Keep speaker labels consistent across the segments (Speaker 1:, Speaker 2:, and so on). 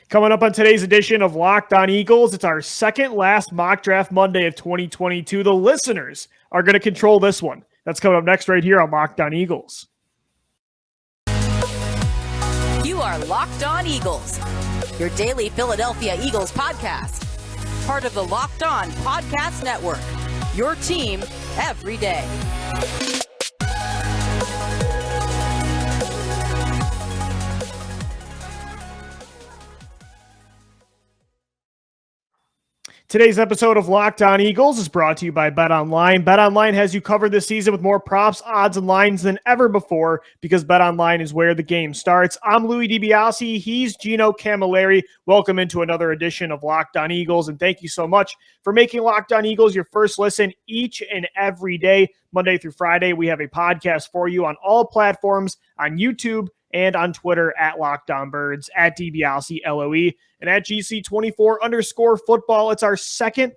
Speaker 1: Coming up on today's edition of Locked On Eagles, it's our second last mock draft Monday of 2022. The listeners are going to control this one. That's coming up next right here on Locked On Eagles.
Speaker 2: You are Locked On Eagles, your daily Philadelphia Eagles podcast. Part of the Locked On Podcast Network, your team every day.
Speaker 1: Today's episode of Locked On Eagles is brought to you by BetOnline. BetOnline has you covered this season with more props, odds, and lines than ever before because BetOnline is where the game starts. I'm Louis DiBiase. He's Gino Camilleri. Welcome into another edition of Locked On Eagles, and thank you so much for making Locked On Eagles your first listen each and every day. Monday through Friday, we have a podcast for you on all platforms, on YouTube, and on Twitter at Locked On Birds, at DiBiase LOE, and at GC24_football. It's our second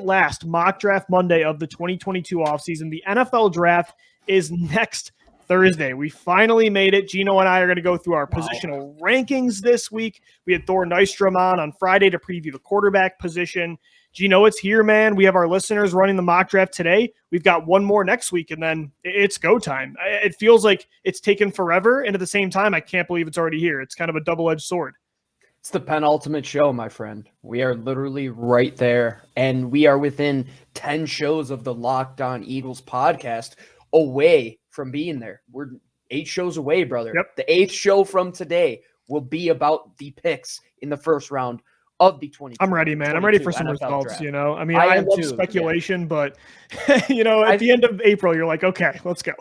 Speaker 1: last mock draft Monday of the 2022 offseason. The NFL draft is next Thursday. We finally made it. Gino and I are going to go through our positional rankings this week. We had Thor Nystrom on Friday to preview the quarterback position. Gino, it's here, man. We have our listeners running the mock draft today. We've got one more next week, and then it's go time. It feels like it's taken forever, and at the same time, I can't believe it's already here. It's kind of a double-edged sword.
Speaker 3: It's the penultimate show, my friend. We are literally right there, and we are within 10 shows of the Locked On Eagles podcast away from being there. We're 8 shows away, brother.
Speaker 1: Yep.
Speaker 3: The 8th show from today will be about the picks in the first round of the 20.
Speaker 1: I'm ready, man. I'm ready for some
Speaker 3: NFL
Speaker 1: results,
Speaker 3: draft.
Speaker 1: you know? I mean, I love speculation, but, you know, at the end of April, you're like, okay, let's go.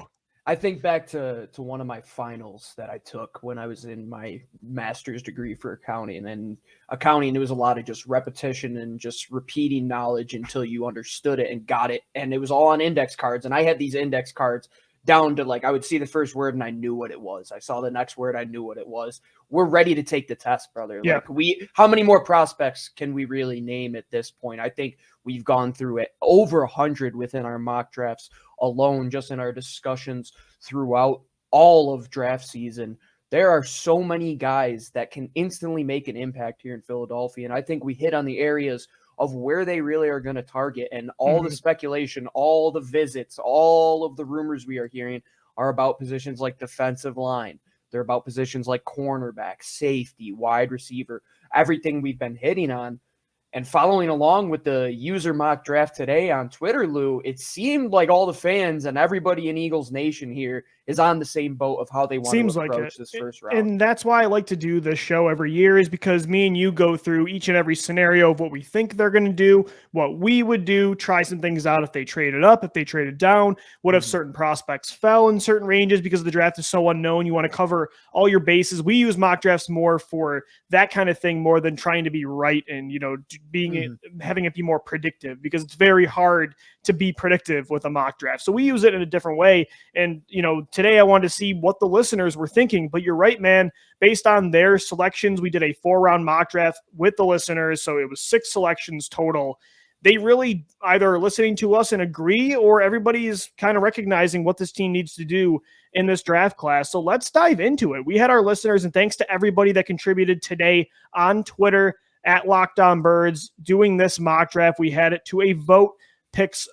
Speaker 3: I think back to one of my finals that I took when I was in my master's degree for accounting. And accounting, it was a lot of just repetition and just repeating knowledge until you understood it and got it. And it was all on index cards. And I had these index cards down to, like, I would see the first word and I knew what it was. I saw the next word, I knew what it was. We're ready to take the test, brother.
Speaker 1: Yeah.
Speaker 3: Like, how many more prospects can we really name at this point? I think we've gone through it over 100 within our mock drafts alone, just in our discussions throughout all of draft season. There are so many guys that can instantly make an impact here in Philadelphia. And I think we hit on the areas of where they really are going to target, and all the speculation, all the visits, all of the rumors we are hearing are about positions like defensive line. They're about positions like cornerback, safety, wide receiver, everything we've been hitting on. And following along with the user mock draft today on Twitter, Lou, it seemed like all the fans and everybody in Eagles Nation here is on the same boat of how they want to approach this first round.
Speaker 1: And that's why I like to do this show every year, is because me and you go through each and every scenario of what we think they're going to do, what we would do, try some things out if they traded up, if they traded down, what if certain prospects fell in certain ranges because the draft is so unknown. You want to cover all your bases. We use mock drafts more for that kind of thing more than trying to be right and, you know, having it be more predictive, because it's very hard to be predictive with a mock draft. So we use it in a different way. And, you know, today I wanted to see what the listeners were thinking, but you're right, man. Based on their selections, we did a 4-round mock draft with the listeners. So it was 6 selections total. They really either are listening to us and agree, or everybody is kind of recognizing what this team needs to do in this draft class. So let's dive into it. We had our listeners, and thanks to everybody that contributed today on Twitter at Locked On Birds doing this mock draft. We had it to a vote. Picks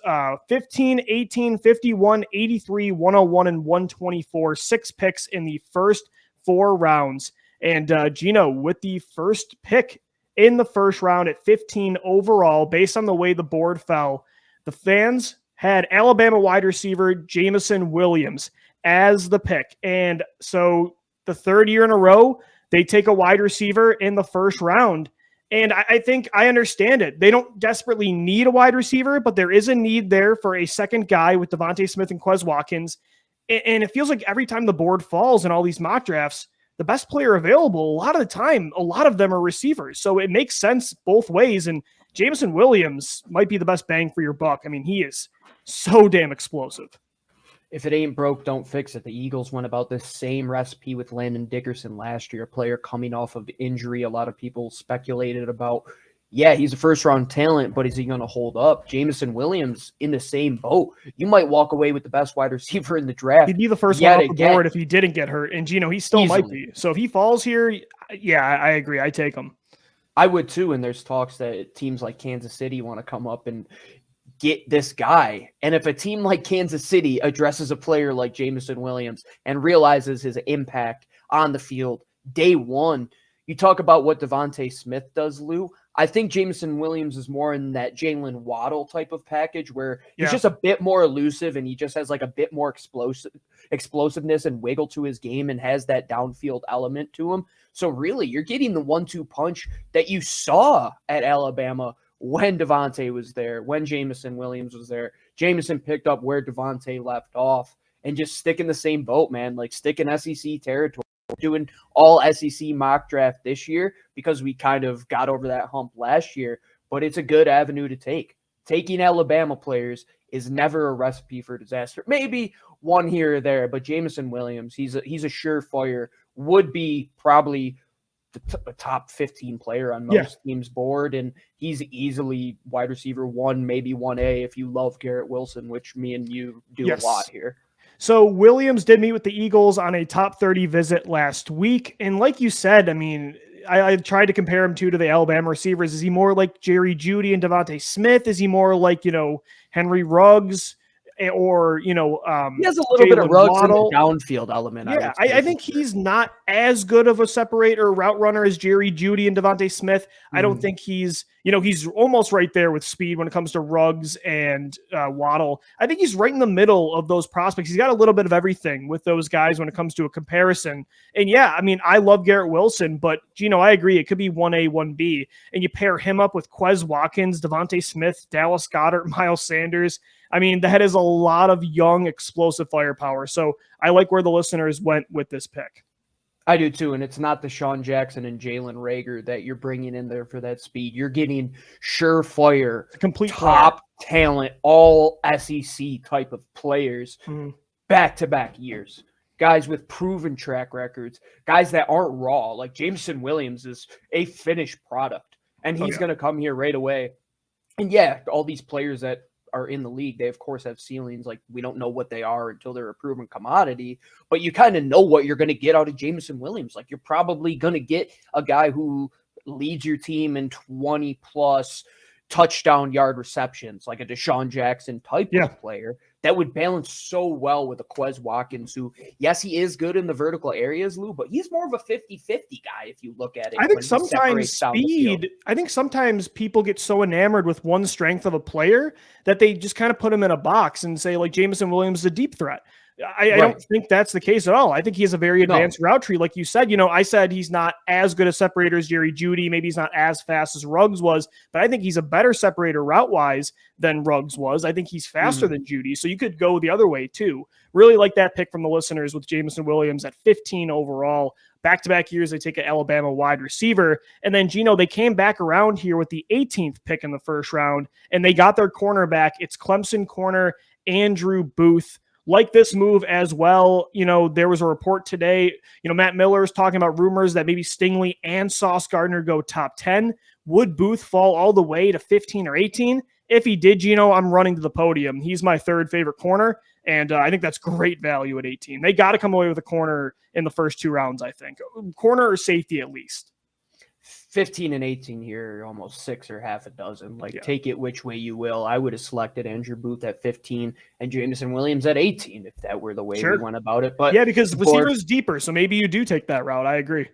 Speaker 1: 15, 18, 51, 83, 101, and 124. 6 picks in the first 4 rounds. And Gino, with the first pick in the first round at 15 overall, based on the way the board fell, the fans had Alabama wide receiver Jameson Williams as the pick. And so the third year in a row, they take a wide receiver in the first round. And I think I understand it. They don't desperately need a wide receiver, but there is a need there for a second guy with DeVonta Smith and Quez Watkins. And it feels like every time the board falls in all these mock drafts, the best player available, a lot of the time, a lot of them are receivers. So it makes sense both ways. And Jameson Williams might be the best bang for your buck. I mean, he is so damn explosive.
Speaker 3: If it ain't broke, don't fix it. The Eagles went about this same recipe with Landon Dickerson last year, a player coming off of injury. A lot of people speculated about, yeah, he's a first-round talent, but is he going to hold up? Jameson Williams in the same boat. You might walk away with the best wide receiver in the draft.
Speaker 1: He'd be the first one off the board if he didn't get hurt. And, Gino, he still might be. So if he falls here, Yeah, I agree. I take him.
Speaker 3: I would too. And there's talks that teams like Kansas City want to come up and get this guy. And if a team like Kansas City addresses a player like Jameson Williams and realizes his impact on the field day one, you talk about what DeVonta Smith does, Lou. I think Jameson Williams is more in that Jalen Waddle type of package where he's just a bit more elusive and he just has like a bit more explosiveness and wiggle to his game and has that downfield element to him. So really, you're getting the 1-2 punch that you saw at Alabama when DeVonta was there, when Jameson Williams was there. Jameson picked up where DeVonta left off and just stick in the same boat, man. Like stick in SEC territory. Doing all SEC mock draft this year because we kind of got over that hump last year, but it's a good avenue to take. Taking Alabama players is never a recipe for disaster. Maybe one here or there, but Jameson Williams, he's a surefire, would be probably the top 15 player on most teams' board, and he's easily wide receiver 1, maybe 1A if you love Garrett Wilson, which me and you do a lot here.
Speaker 1: So Williams did meet with the Eagles on a top 30 visit last week. And like you said, I mean, I tried to compare him to the Alabama receivers. Is he more like Jerry Jeudy and DeVonta Smith? Is he more like, Henry Ruggs? Or,
Speaker 3: he has a little bit of Ruggs in the downfield element.
Speaker 1: Yeah, I think he's not as good of a separator route runner as Jerry Jeudy and DeVonta Smith. I don't think he's almost right there with speed when it comes to Ruggs and Waddle. I think he's right in the middle of those prospects. He's got a little bit of everything with those guys when it comes to a comparison. And yeah, I mean, I love Garrett Wilson, but I agree. It could be 1A, 1B. And you pair him up with Quez Watkins, DeVonta Smith, Dallas Goedert, Miles Sanders. I mean, that is a lot of young, explosive firepower. So I like where the listeners went with this pick.
Speaker 3: I do too, and it's not the Sean Jackson and Jalen Reagor that you're bringing in there for that speed. You're getting surefire,
Speaker 1: complete
Speaker 3: top talent, all SEC type of players back-to-back years. Guys with proven track records, guys that aren't raw. Like Jameson Williams is a finished product, and he's going to come here right away. And yeah, all these players that are in the league, they of course have ceilings. Like we don't know what they are until they're a proven commodity, but you kind of know what you're going to get out of Jameson Williams. Like you're probably going to get a guy who leads your team in 20 plus touchdown yard receptions, like a Deshaun Jackson type of player that would balance so well with a Quez Watkins, who, yes, he is good in the vertical areas, Lou, but he's more of a 50-50 guy if you look at it.
Speaker 1: I think sometimes sometimes people get so enamored with one strength of a player that they just kind of put him in a box and say, like, Jameson Williams is a deep threat. I don't think that's the case at all. I think he has a very advanced route tree. Like you said, I said he's not as good a separator as Jerry Jeudy. Maybe he's not as fast as Ruggs was, but I think he's a better separator route-wise than Ruggs was. I think he's faster than Jeudy. So you could go the other way too. Really like that pick from the listeners with Jameson Williams at 15 overall. Back-to-back years, they take an Alabama wide receiver. And then, Gino, they came back around here with the 18th pick in the first round, and they got their cornerback. It's Clemson corner Andrew Booth. Like this move as well. There was a report today, Matt Miller is talking about rumors that maybe Stingley and Sauce Gardner go top 10. Would Booth fall all the way to 15 or 18? If he did, I'm running to the podium. He's my third favorite corner, and I think that's great value at 18. They got to come away with a corner in the first 2 rounds, I think. Corner or safety at least.
Speaker 3: 15 and 18 here, almost 6 or half a dozen. Take it which way you will. I would have selected Andrew Booth at 15 and Jameson Williams at 18 if that were the way we went about it. But
Speaker 1: because the receiver is deeper, so maybe you do take that route. I agree.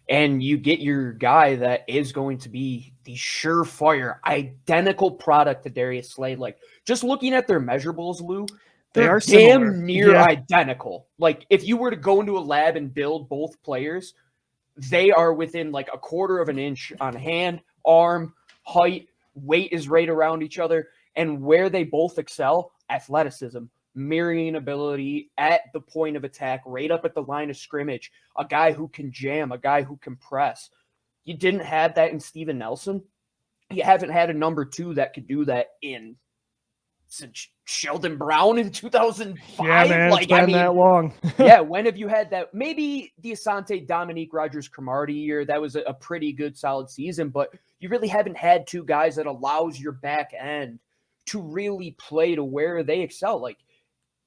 Speaker 3: And you get your guy that is going to be the surefire, identical product to Darius Slade. Like, just looking at their measurables, Lou,
Speaker 1: they are
Speaker 3: damn near identical. Like, if you were to go into a lab and build both players, they are within like a quarter of an inch on hand, arm, height, weight is right around each other. And where they both excel, athleticism, mirroring ability at the point of attack, right up at the line of scrimmage, a guy who can jam, a guy who can press. You didn't have that in Steven Nelson. You haven't had a number 2 that could do that since Sheldon Brown in 2005.
Speaker 1: Yeah, man, it's been that long.
Speaker 3: Yeah, when have you had that? Maybe the Asante Dominique Rodgers-Cromartie year. That was a pretty good, solid season, but you really haven't had 2 guys that allows your back end to really play to where they excel. Like,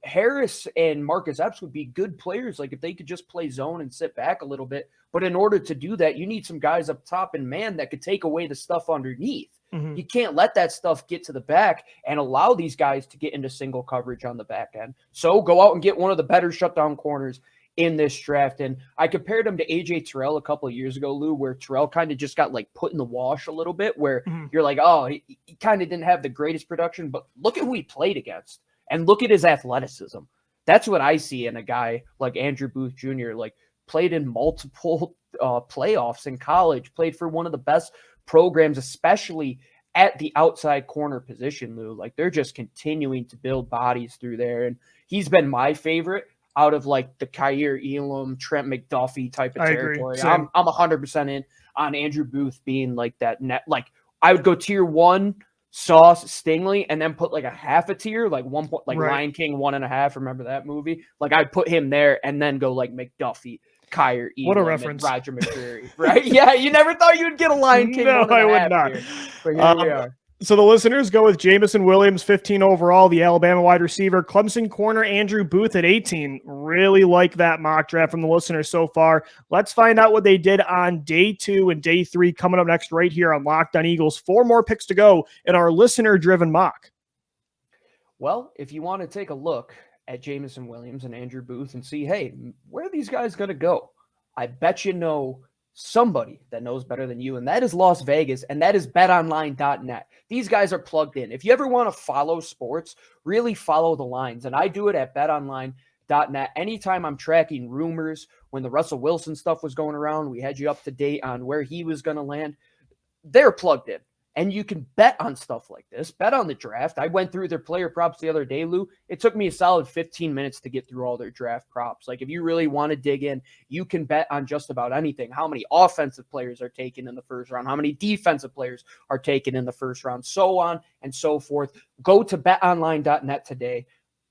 Speaker 3: Harris and Marcus Epps would be good players, like if they could just play zone and sit back a little bit. But in order to do that, you need some guys up top and man that could take away the stuff underneath. You can't let that stuff get to the back and allow these guys to get into single coverage on the back end. So go out and get one of the better shutdown corners in this draft. And I compared him to AJ Terrell a couple of years ago, Lou, where Terrell kind of just got like put in the wash a little bit, where you're like, oh, he kind of didn't have the greatest production, but look at who he played against and look at his athleticism. That's what I see in a guy like Andrew Booth Jr., like played in multiple playoffs in college, played for one of the best programs, especially at the outside corner position, Lou. Like they're just continuing to build bodies through there. And he's been my favorite out of like the Kyer Elam, Trent McDuffie type of territory. I'm 100% in on Andrew Booth being like that net. Like I would go tier 1 Sauce Stingley and then put like a half a tier, like 1 point, like Lion King 1.5. Remember that movie? Like I'd put him there and then go like McDuffie, Kyer Elam,
Speaker 1: what a reference,
Speaker 3: Roger McCreary, right? Yeah, you never thought you would get a Lion King.
Speaker 1: No, I would not.
Speaker 3: Here. But here we are.
Speaker 1: So the listeners go with Jameson Williams, 15 overall, the Alabama wide receiver, Clemson corner Andrew Booth at 18. Really like that mock draft from the listeners so far. Let's find out what they did on day 2 and day 3 coming up next right here on Locked On Eagles. 4 more picks to go in our listener-driven mock.
Speaker 3: Well, if you want to take a look at Jameson Williams and Andrew Booth and see, hey, where are these guys going to go? I bet you know somebody that knows better than you, and that is Las Vegas, and that is betonline.net. These guys are plugged in. If you ever want to follow sports, really follow the lines, and I do it at betonline.net. Anytime I'm tracking rumors, when the Russell Wilson stuff was going around, we had you up to date on where he was going to land. They're plugged in. And you can bet on stuff like this. Bet on the draft. I went through their player props the other day, Lou. It took me a solid 15 minutes to get through all their draft props. Like, if you really want to dig in, you can bet on just about anything. How many offensive players are taken in the first round? How many defensive players are taken in the first round? So on and so forth. Go to betonline.net today,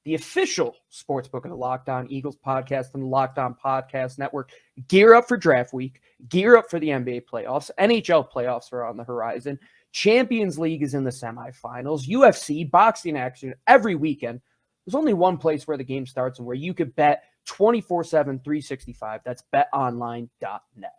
Speaker 3: the official sportsbook of the Locked On Eagles podcast and the Locked On Podcast Network. Gear up for draft week. Gear up for the NBA playoffs. NHL playoffs are on the horizon. Champions League is in the semifinals. UFC, boxing action every weekend. There's only one place where the game starts and where you could bet 24/7, 365. That's betonline.net.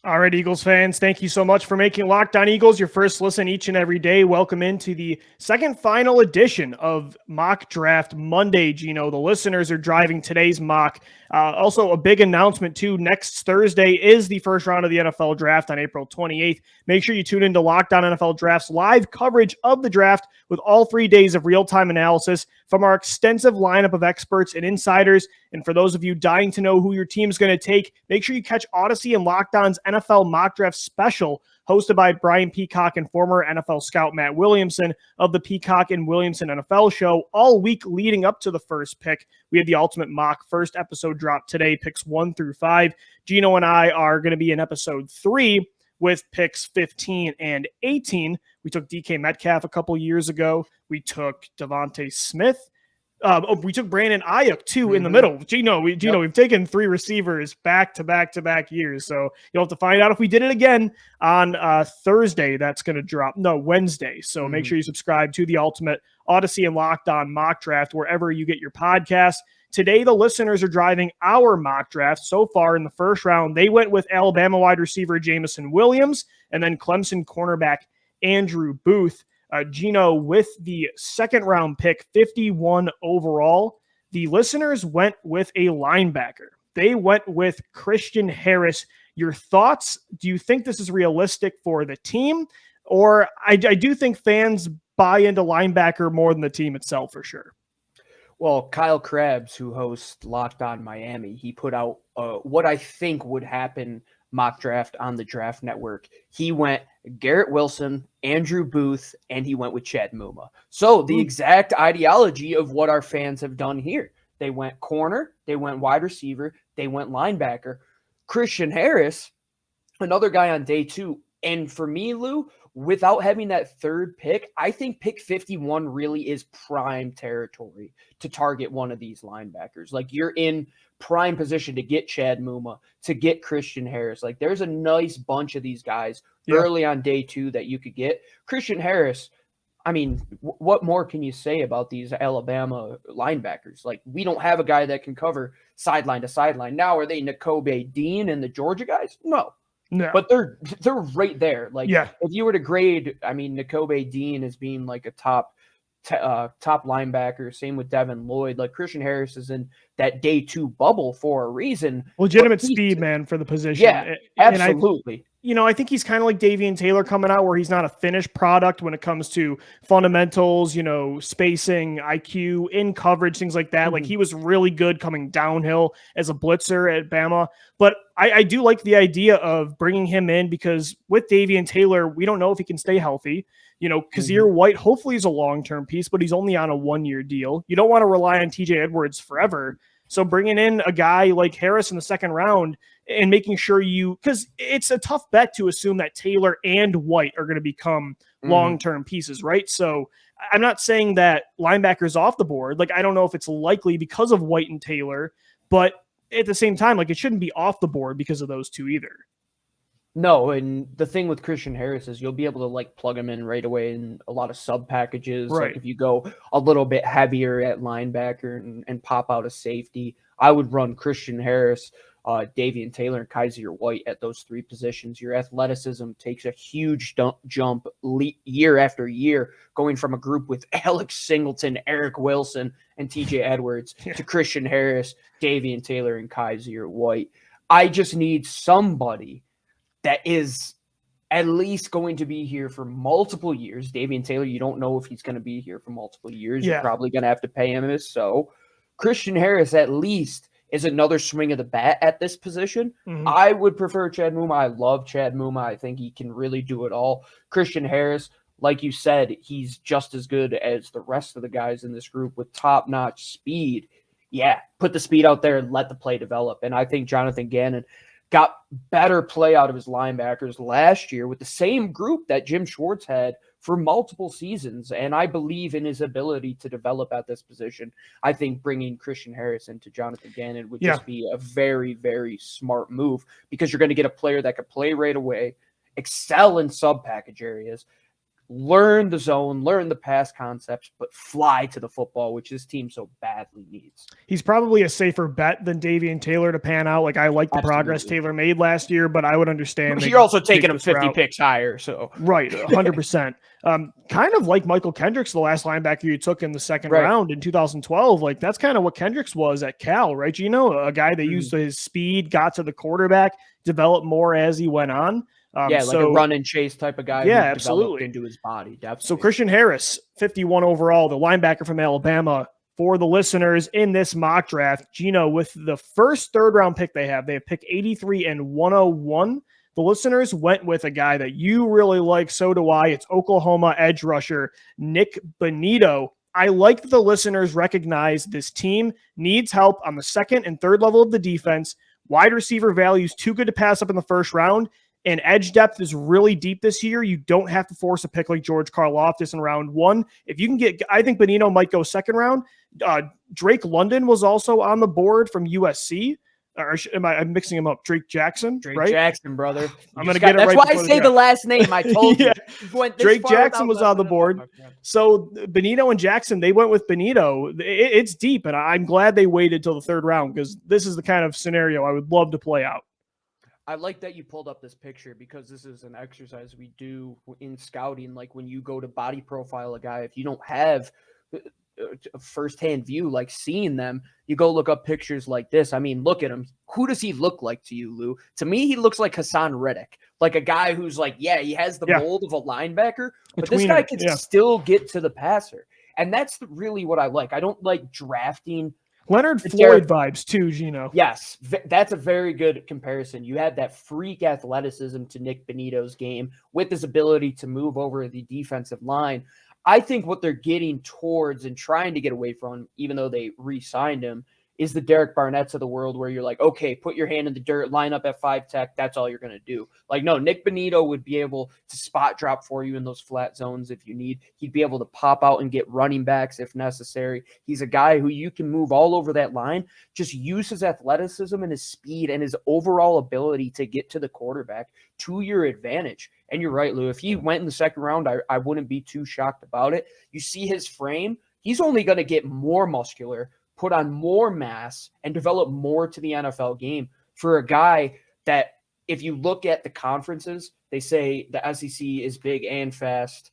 Speaker 1: All right, Eagles fans, thank you so much for making Locked On Eagles your first listen each and every day. Welcome into the second final edition of Mock Draft Monday, Gino. The listeners are driving today's mock. Also, a big announcement, too. Next Thursday is the first round of the NFL Draft on April 28th. Make sure you tune into Locked On NFL Draft's live coverage of the draft with all 3 days of real-time analysis from our extensive lineup of experts and insiders. And for those of you dying to know who your team's going to take, make sure you catch Odyssey and Locked On's NFL Mock Draft Special, hosted by Brian Peacock and former NFL scout Matt Williamson of the Peacock and Williamson NFL Show all week leading up to the first pick. We had the Ultimate Mock first episode drop today, picks 1 through 5. Gino and I are going to be in episode 3 with picks 15 and 18. We took DK Metcalf a couple years ago. We took DeVonta Smith. We took Brandon Ayuk too in the middle. We've taken 3 receivers back to back years. So you'll have to find out if we did it again on Thursday. That's going to drop. No, Wednesday. So make sure you subscribe to the Ultimate Odyssey and Locked On Mock Draft wherever you get your podcasts. Today, the listeners are driving our mock draft. So far in the first round, they went with Alabama wide receiver Jameson Williams and then Clemson cornerback Andrew Booth. Gino, with the second round pick, 51 overall, the listeners went with a linebacker. They went with Christian Harris. Your thoughts? Do you think this is realistic for the team? Or I do think fans buy into linebacker more than the team itself for sure.
Speaker 3: Well, Kyle Krabs, who hosts Locked On Miami, he put out what I think would happen mock draft on the Draft Network. He went Garrett Wilson, Andrew Booth, and he went with Chad Muma. So the exact ideology of what our fans have done here. They went corner, they went wide receiver, they went linebacker. Christian Harris, another guy on day 2. And for me, Lou, without having that third pick, I think pick 51 really is prime territory to target one of these linebackers. Like, you're in prime position to get Chad Muma, to get Christian Harris. Like, there's a nice bunch of these guys early on day 2 that you could get. Christian Harris, I mean, what more can you say about these Alabama linebackers? Like, we don't have a guy that can cover sideline to sideline. Now, are they Nakobe Dean and the Georgia guys? No. But they're right there. Like,
Speaker 1: Yeah.
Speaker 3: if you were to grade, I mean, Nakobe Dean as being like a top linebacker. Same with Devin Lloyd. Like, Christian Harris is in that day 2 bubble for a reason.
Speaker 1: Legitimate speed, man, for the position.
Speaker 3: Yeah, absolutely.
Speaker 1: I think he's kind of like Davian Taylor coming out, where he's not a finished product when it comes to fundamentals, spacing, IQ, in coverage, things like that. Like, he was really good coming downhill as a blitzer at Bama. But I do like the idea of bringing him in, because with Davian Taylor, we don't know if he can stay healthy. Kazir White hopefully is a long-term piece, but he's only on a 1-year deal. You don't want to rely on TJ Edwards forever. So bringing in a guy like Harris in the second round and making sure because it's a tough bet to assume that Taylor and White are going to become long-term pieces, right? So I'm not saying that linebackers off the board. Like, I don't know if it's likely because of White and Taylor, but at the same time, like, it shouldn't be off the board because of those two either.
Speaker 3: No, and the thing with Christian Harris is you'll be able to like plug him in right away in a lot of sub packages.
Speaker 1: Right.
Speaker 3: Like, if you go a little bit heavier at linebacker and pop out a safety, I would run Christian Harris, Davian Taylor, and Kaiser White at those 3 positions. Your athleticism takes a huge jump year after year, going from a group with Alex Singleton, Eric Wilson, and TJ Edwards to Christian Harris, Davian Taylor, and Kaiser White. I just need somebody that is at least going to be here for multiple years. Davian Taylor, you don't know if he's going to be here for multiple years.
Speaker 1: Yeah.
Speaker 3: You're probably going to have to pay him. So Christian Harris at least is another swing of the bat at this position. I would prefer Chad Muma. I love Chad Muma. I think he can really do it all. Christian Harris, like you said, he's just as good as the rest of the guys in this group with top-notch speed. Yeah, put the speed out there and let the play develop. And I think Johnathan Gannon got better play out of his linebackers last year with the same group that Jim Schwartz had for multiple seasons. And I believe in his ability to develop at this position. I think bringing Christian Harris into Johnathan Gannon would just be a very, very smart move, because you're going to get a player that could play right away, excel in sub-package areas, learn the zone, learn the pass concepts, but fly to the football, which this team so badly needs.
Speaker 1: He's probably a safer bet than Davian Taylor to pan out. Like, I like the progress Taylor made last year, but I would understand.
Speaker 3: You're also taking him 50 picks higher. So
Speaker 1: right, 100%. Kind of like Michael Kendricks, the last linebacker you took in the second round in 2012. Like, that's kind of what Kendricks was at Cal, right? A guy that used his speed, got to the quarterback, developed more as he went on.
Speaker 3: Like a run and chase type of guy.
Speaker 1: Yeah, absolutely.
Speaker 3: Into his body, definitely.
Speaker 1: So Christian Harris, 51 overall, the linebacker from Alabama. For the listeners in this mock draft, Gino, with the first third-round pick they have pick 83 and 101. The listeners went with a guy that you really like, so do I. It's Oklahoma edge rusher Nik Bonitto. I like that the listeners recognize this team needs help on the second and third level of the defense. Wide receiver value is too good to pass up in the first round. And edge depth is really deep this year. You don't have to force a pick like George Karlaftis in round 1. If you can get, I think Benino might go second round. Drake London was also on the board from USC. Or I'm mixing him up. Drake Jackson, right?
Speaker 3: Jackson, brother.
Speaker 1: I'm going to get it right.
Speaker 3: That's why I say the last name. I told you.
Speaker 1: Drake Jackson was on the board. So Benino and Jackson, they went with Benito. It's deep, and I'm glad they waited till the third round, because this is the kind of scenario I would love to play out.
Speaker 3: I like that you pulled up this picture, because this is an exercise we do in scouting. Like, when you go to body profile a guy, if you don't have a firsthand view, like seeing them, you go look up pictures like this. I mean, look at him. Who does he look like to you, Lou? To me, he looks like Hassan Reddick, like a guy who's like, he has the mold of a linebacker, but this guy can still get to the passer. And that's really what I like. I don't like drafting
Speaker 1: Leonard Floyd vibes too, Gino.
Speaker 3: Yes, that's a very good comparison. You had that freak athleticism to Nik Bonitto's game with his ability to move over the defensive line. I think what they're getting towards and trying to get away from, even though they re-signed him, is the Derek Barnetts of the world where you're like, okay, put your hand in the dirt, line up at 5 tech. That's all you're going to do. Like, no, Nik Bonitto would be able to spot drop for you in those flat zones if you need. He'd be able to pop out and get running backs if necessary. He's a guy who you can move all over that line. Just use his athleticism and his speed and his overall ability to get to the quarterback to your advantage. And you're right, Lou. If he went in the second round, I wouldn't be too shocked about it. You see his frame. He's only going to get more muscular, put on more mass, and develop more to the NFL game for a guy that, if you look at the conferences, they say the SEC is big and fast.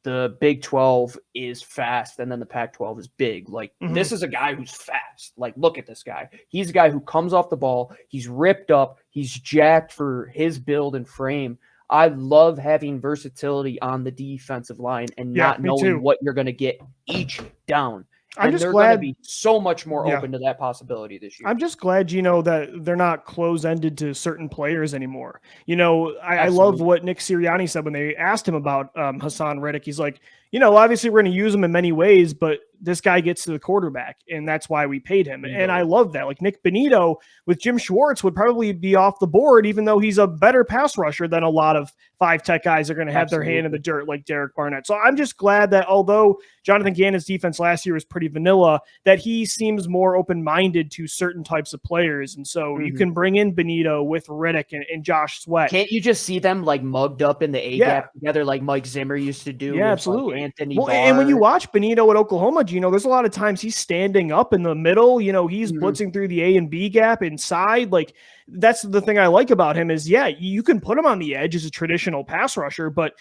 Speaker 3: The Big 12 is fast, and then the Pac-12 is big. Like, this is a guy who's fast. Like, look at this guy. He's a guy who comes off the ball. He's ripped up. He's jacked for his build and frame. I love having versatility on the defensive line and not knowing what you're going to get each down.
Speaker 1: I'm just
Speaker 3: they're
Speaker 1: glad
Speaker 3: going to be so much more open to that possibility this year.
Speaker 1: I'm just glad, that they're not close-ended to certain players anymore. I love what Nick Sirianni said when they asked him about Hassan Reddick. He's like, obviously we're going to use him in many ways, but this guy gets to the quarterback, and that's why we paid him. And I love that. Like, Nik Bonitto with Jim Schwartz would probably be off the board, even though he's a better pass rusher than a lot of 5-tech guys are going to have their hand in the dirt like Derek Barnett. So I'm just glad that although Johnathan Gannon's defense last year was pretty vanilla, that he seems more open-minded to certain types of players. And so you can bring in Benino with Riddick and Josh Sweat.
Speaker 3: Can't you just see them like mugged up in the A-gap together like Mike Zimmer used to do?
Speaker 1: Yeah, absolutely.
Speaker 3: Like Anthony
Speaker 1: Barr. And when you watch Benino at Oklahoma, there's a lot of times he's standing up in the middle. He's blitzing through the A and B gap inside. Like, that's the thing I like about him is, you can put him on the edge as a traditional pass rusher, but,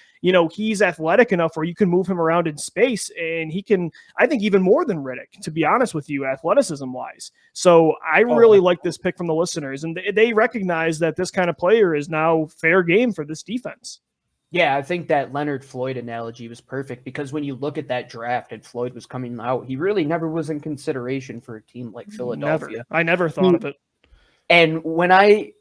Speaker 1: he's athletic enough where you can move him around in space, and he can, I think, even more than Riddick, to be honest with you, athleticism-wise. So I really like this pick from the listeners, and they recognize that this kind of player is now fair game for this defense.
Speaker 3: Yeah, I think that Leonard Floyd analogy was perfect because when you look at that draft and Floyd was coming out, he really never was in consideration for a team like Philadelphia.
Speaker 1: I never thought of it.
Speaker 3: And when I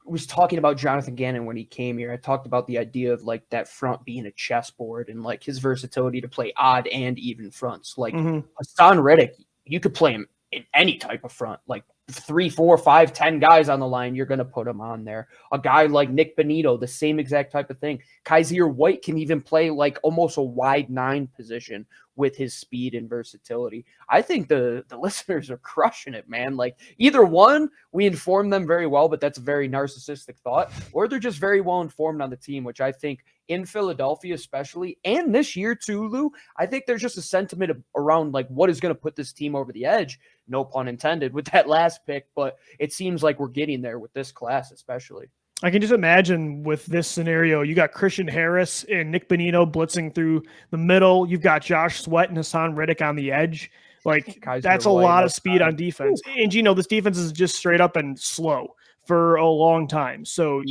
Speaker 3: was talking about Johnathan Gannon when he came here, I talked about the idea of like that front being a chessboard and like his versatility to play odd and even fronts. Like Hassan Reddick, you could play him in any type of front, like 3, 4, 5, 10 guys on the line, you're going to put him on there. A guy like Nik Bonitto, the same exact type of thing. Kaiser White can even play like almost a wide 9 position with his speed and versatility. I think the listeners are crushing it, man. Like, either one, we inform them very well, but that's a very narcissistic thought, or they're just very well informed on the team, which I think in Philadelphia especially, and this year too, Lou, I think there's just a sentiment around like what is going to put this team over the edge, no pun intended, with that last pick, but it seems like we're getting there with this class especially.
Speaker 1: I can just imagine with this scenario, you got Christian Harris and Nik Bonitto blitzing through the middle. You've got Josh Sweat and Hassan Reddick on the edge. Like, that's a lot of speed on defense. And, this defense is just straight up and slow for a long time. So,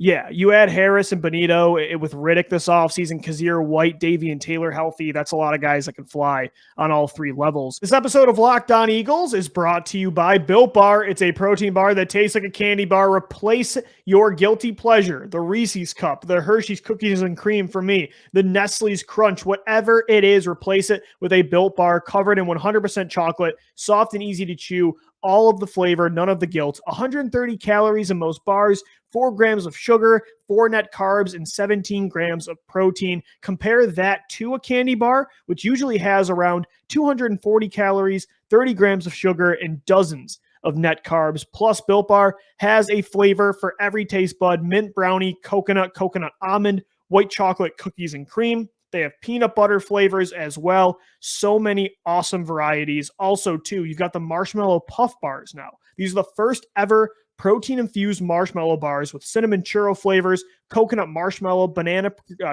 Speaker 1: yeah, you add Harris and Benito with Riddick this offseason, Kaiser White, Davian Taylor healthy. That's a lot of guys that can fly on all 3 levels. This episode of Locked On Eagles is brought to you by Built Bar. It's a protein bar that tastes like a candy bar. Replace your guilty pleasure. The Reese's Cup, the Hershey's Cookies and Cream for me, the Nestle's Crunch, whatever it is, replace it with a Built Bar covered in 100% chocolate, soft and easy to chew. All of the flavor, none of the guilt. 130 calories in most bars, 4 grams of sugar, 4 net carbs, and 17 grams of protein. Compare that to a candy bar, which usually has around 240 calories, 30 grams of sugar, and dozens of net carbs. Plus, Built Bar has a flavor for every taste bud: mint brownie, coconut almond, white chocolate, cookies and cream. They have peanut butter flavors as well. So many awesome varieties. Also, too, you've got the marshmallow puff bars now. These are the first ever protein-infused marshmallow bars with cinnamon churro flavors, coconut marshmallow, banana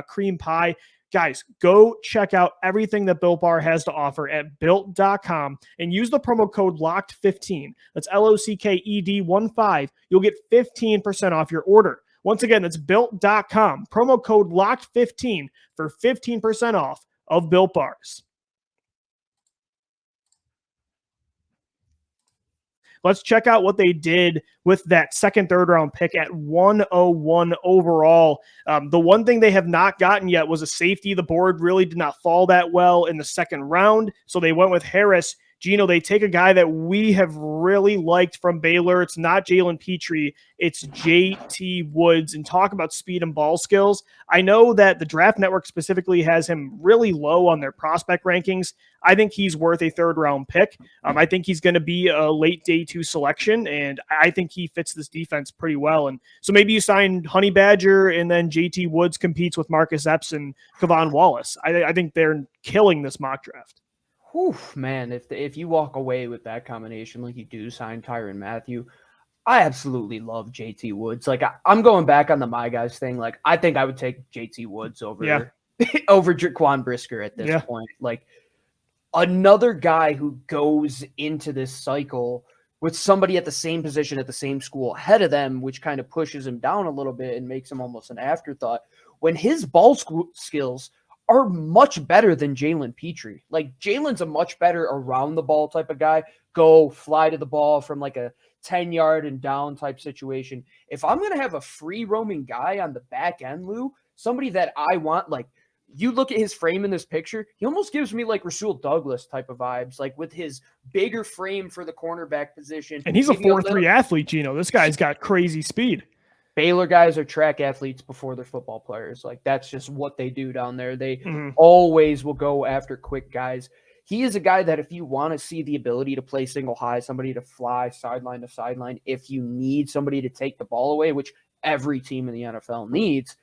Speaker 1: cream pie. Guys, go check out everything that Built Bar has to offer at Built.com and use the promo code LOCKED15. That's LOCKED15. You'll get 15% off your order. Once again, that's Built.com. Promo code LOCKED15 for 15% off of Built Bars. Let's check out what they did with that second, third round pick at 101 overall. The one thing they have not gotten yet was a safety. The board really did not fall that well in the second round, so they went with Harris Gino, they take a guy that we have really liked from Baylor. It's not Jalen Petrie. It's JT Woods. And talk about speed and ball skills. I know that the Draft Network specifically has him really low on their prospect rankings. I think he's worth a third-round pick. I think he's going to be a late day 2 selection, and I think he fits this defense pretty well. And so maybe you sign Honey Badger, and then JT Woods competes with Marcus Epps and Kevon Wallace. I think they're killing this mock draft.
Speaker 3: Whew, man, if you walk away with that combination like you do sign Tyrann Mathieu, I absolutely love JT Woods. Like, I'm going back on the My Guys thing. Like, I think I would take JT Woods over over Jaquan Brisker at this point. Like, another guy who goes into this cycle with somebody at the same position at the same school ahead of them, which kind of pushes him down a little bit and makes him almost an afterthought, when his ball skills are much better than Jalen Petrie. Like, Jalen's a much better around the ball type of guy, go fly to the ball from like a 10-yard and down type situation. If I'm going to have a free roaming guy on the back end, Lou, somebody that I want, like, you look at his frame in this picture, he almost gives me like Rasul Douglas type of vibes, like with his bigger frame for the cornerback position.
Speaker 1: And he's a 4.3 athlete, Gino. This guy's got crazy speed.
Speaker 3: Baylor guys are track athletes before they're football players. Like, that's just what they do down there. They always will go after quick guys. He is a guy that if you want to see the ability to play single high, somebody to fly sideline to sideline, if you need somebody to take the ball away, which every team in the NFL needs,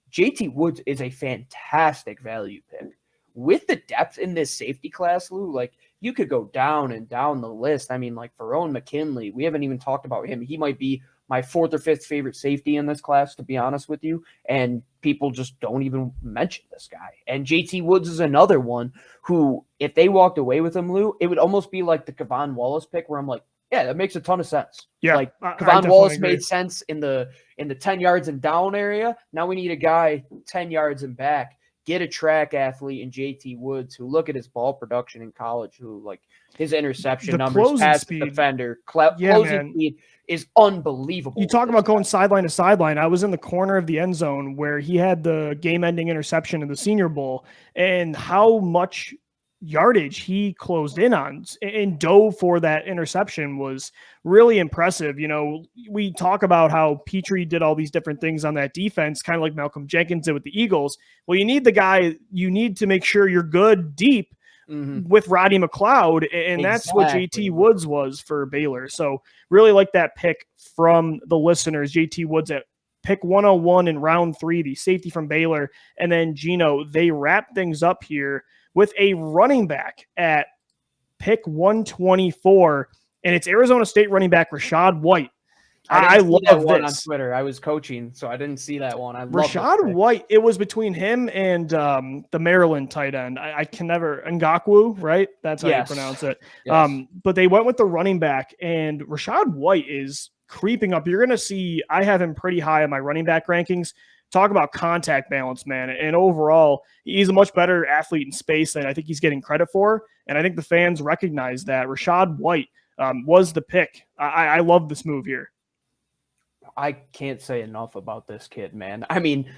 Speaker 3: JT Woods is a fantastic value pick. With the depth in this safety class, Lou, like, you could go down and down the list. I mean, like, Ferone McKinley, we haven't even talked about him. He might be my 4th or 5th favorite safety in this class, to be honest with you. And people just don't even mention this guy. And JT Woods is another one who, if they walked away with him, Lou, it would almost be like the Kevon Wallace pick where I'm like, yeah, that makes a ton of sense.
Speaker 1: Yeah,
Speaker 3: like Kevon Wallace made sense in the 10 yards and down area. Now we need a guy 10 yards and back. Get a track athlete in JT Woods, who, look at his ball production in college, who, like, his interception numbers, pass defender, closing speed is unbelievable.
Speaker 1: You talk about going sideline to sideline. I was in the corner of the end zone where he had the game-ending interception in the Senior Bowl, and how much yardage he closed in on and dove for that interception was really impressive. You know, we talk about how Petrie did all these different things on that defense, kind of like Malcolm Jenkins did with the Eagles. Well, you need the guy, you need to make sure you're good deep with Roddy McLeod, and that's what JT Woods was for Baylor. So really like that pick from the listeners. JT Woods at pick 101 in round 3, the safety from Baylor. And then, Gino, they wrap things up here with a running back at pick 124, and it's Arizona State running back Rashaad White. I love that one
Speaker 3: on Twitter. I was coaching, so I didn't see that one. I love
Speaker 1: Rashaad White. It was between him and the Maryland tight end. I can never Ngakwu, right? That's how you pronounce it. Yes. But they went with the running back, and Rashaad White is creeping up. You're going to see. I have him pretty high in my running back rankings. Talk about contact balance, man. And overall, he's a much better athlete in space than I think he's getting credit for. And I think the fans recognize that. Rashaad White was the pick. I love this move here.
Speaker 3: I can't say enough about this kid, man. I mean,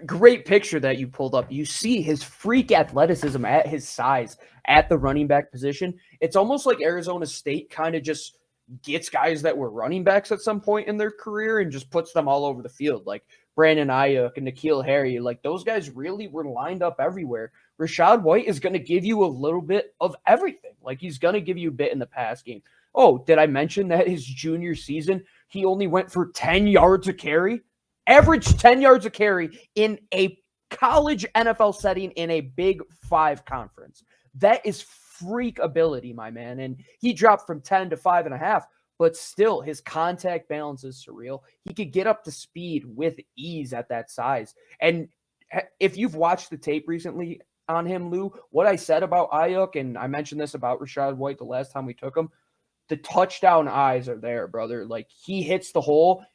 Speaker 3: great picture that you pulled up. You see his freak athleticism at his size at the running back position. It's almost like Arizona State kind of just gets guys that were running backs at some point in their career and just puts them all over the field. Like Brandon Ayuk and N'Keal Harry, like those guys really were lined up everywhere. Rashaad White is going to give you a little bit of everything. Like, he's going to give you a bit in the pass game. Oh, did I mention that his junior season, he only went for 10 yards a carry? Averaged 10 yards a carry in a college NFL setting in a Big 5 conference. That is freak ability, my man. And he dropped from 10 to 5.5, but still his contact balance is surreal. He could get up to speed with ease at that size. And if you've watched the tape recently on him, Lou, what I said about Ayuk, and I mentioned this about Rashaad White the last time we took him, the touchdown eyes are there, brother. Like, he hits the hole.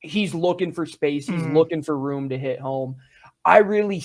Speaker 3: He's looking for space. He's looking for room to hit home. I really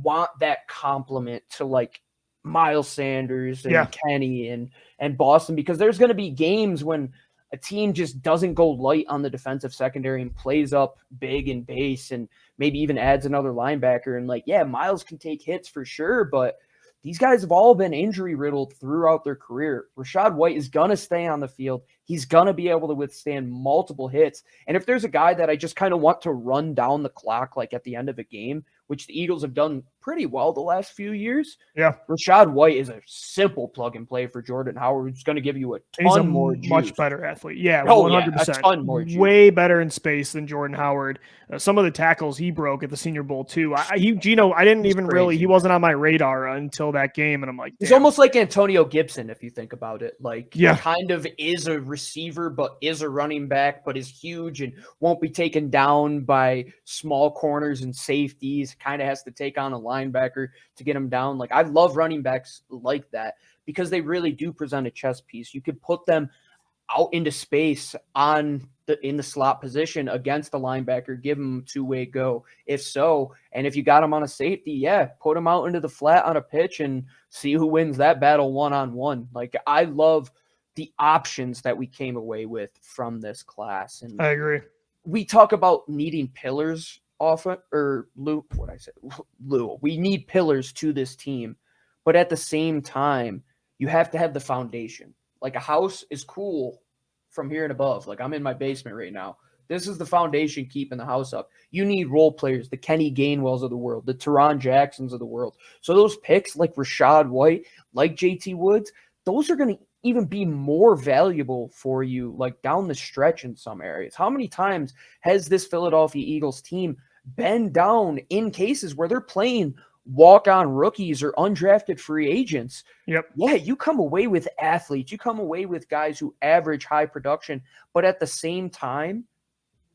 Speaker 3: want that compliment to, like, Miles Sanders and Kenny and Boston, because there's going to be games when a team just doesn't go light on the defensive secondary and plays up big and base and maybe even adds another linebacker. And, like, yeah, Miles can take hits for sure, but these guys have all been injury riddled throughout their career. Rashaad White is going to stay on the field. He's going to be able to withstand multiple hits. And if there's a guy that I just kind of want to run down the clock, like at the end of a game, which the Eagles have done pretty well the last few years, Rashaad White is a simple plug and play for Jordan Howard, who's going to give you a ton more juice.
Speaker 1: Much better athlete. Yeah,
Speaker 3: 100%. A ton more juice.
Speaker 1: Way better in space than Jordan Howard. Some of the tackles he broke at the Senior Bowl too. Gino, I didn't even really, he wasn't on my radar until that game, and I'm like, damn.
Speaker 3: He's almost like Antonio Gibson if you think about it. Like, he kind of is a receiver, but is a running back, but is huge and won't be taken down by small corners and safeties. Kind of has to take on a linebacker to get him down. Like, I love running backs like that because they really do present a chess piece. You could put them out into space in the slot position against the linebacker, give him two-way go. If so, and if you got him on a safety, put him out into the flat on a pitch and see who wins that battle one-on-one. Like, I love the options that we came away with from this class. And
Speaker 1: I agree.
Speaker 3: We talk about needing pillars we need pillars to this team, but at the same time, you have to have the foundation. Like, a house is cool from here and above. Like, I'm in my basement right now. This is the foundation keeping the house up. You need role players, the Kenny Gainwells of the world, the Teron Jacksons of the world. So those picks like Rashaad White, like JT Woods, those are going to even be more valuable for you, like down the stretch in some areas. How many times has this Philadelphia Eagles team been down in cases where they're playing walk-on rookies or undrafted free agents?
Speaker 1: Yep.
Speaker 3: Yeah, you come away with athletes. You come away with guys who average high production, but at the same time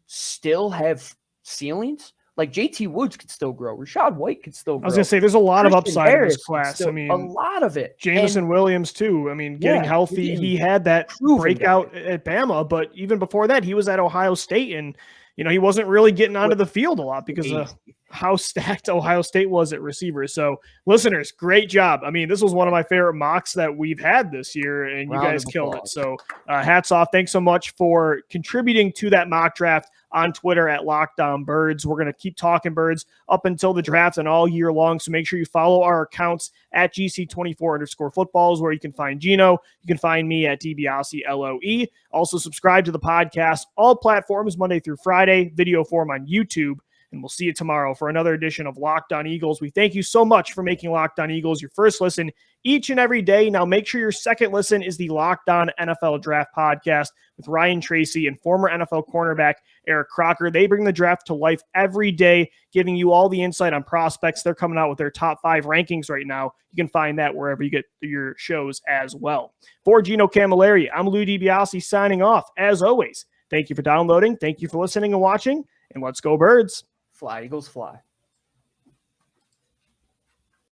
Speaker 3: still have ceilings. Like, JT Woods could still grow. Rashaad White could still grow.
Speaker 1: I was going to say, there's a lot of upside in this class. I mean,
Speaker 3: a lot of it.
Speaker 1: Jameson Williams, too. I mean, getting healthy. He had that breakout at Bama, but even before that, he was at Ohio State, and, he wasn't really getting onto the field a lot because of how stacked Ohio State was at receiver. So, listeners, great job. I mean, this was one of my favorite mocks that we've had this year, and you guys killed it. So, hats off. Thanks so much for contributing to that mock draft on Twitter at LockedOnBirds. We're going to keep talking birds up until the draft and all year long. So make sure you follow our accounts at GC24_footballs, where you can find Gino. You can find me at DiBiase LOE. Also subscribe to the podcast, all platforms, Monday through Friday, video form on YouTube. And we'll see you tomorrow for another edition of Locked On Eagles. We thank you so much for making Locked On Eagles your first listen each and every day. Now make sure your second listen is the Locked On NFL Draft Podcast with Ryan Tracy and former NFL cornerback Eric Crocker. They bring the draft to life every day, giving you all the insight on prospects. They're coming out with their top 5 rankings right now. You can find that wherever you get your shows as well. For Gino Camilleri, I'm Lou DiBiase signing off. As always, thank you for downloading. Thank you for listening and watching. And let's go Birds.
Speaker 3: Fly, Eagles, fly.